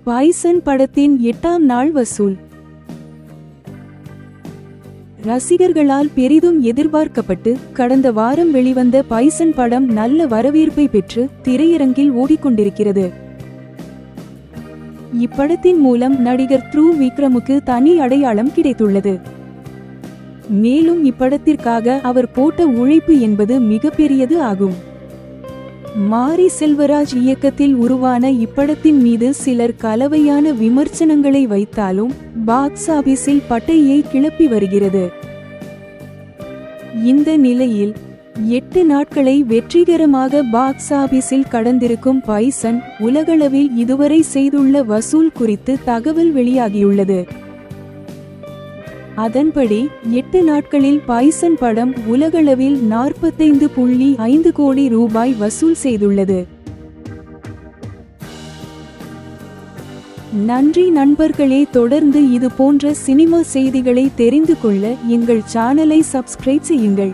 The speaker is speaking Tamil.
பாய்சன் படத்தின் 8ஆம் நாள் வசூல். ரசிகர்களால் பெரிதும் எதிர்பார்க்கப்பட்டு கடந்த வாரம் வெளிவந்த பாய்சன் படம் நல்ல வரவேற்பை பெற்று திரையரங்கில் ஓடிக்கொண்டிருக்கிறது. இப்படத்தின் மூலம் நடிகர் த்ரூ விக்ரமுக்கு தனி அடையாளம் கிடைத்துள்ளது. மேலும் இப்படத்திற்காக அவர் போட்ட உழைப்பு என்பது மிகப்பெரியது ஆகும். மாரி செல்வராஜ் இயக்கத்தில் உருவான இப்படத்தின் மீது சிலர் கலவையான விமர்சனங்களை வைத்தாலும் பாக்ஸ் ஆபீஸில் பட்டையை கிளப்பி வருகிறது. இந்த நிலையில் 8 நாட்களை வெற்றிகரமாக பாக்ஸ் ஆபீஸில் கடந்திருக்கும் பாய்சன் உலகளவில் இதுவரை செய்துள்ள வசூல் குறித்து தகவல் வெளியாகியுள்ளது. அதன்படி 8 நாட்களில் பாய்சன் படம் உலகளவில் 45.5 கோடி ரூபாய் வசூல் செய்துள்ளது. நன்றி நண்பர்களே. தொடர்ந்து இது போன்ற சினிமா செய்திகளை தெரிந்து கொள்ள எங்கள் சேனலை சப்ஸ்கிரைப் செய்யுங்கள்.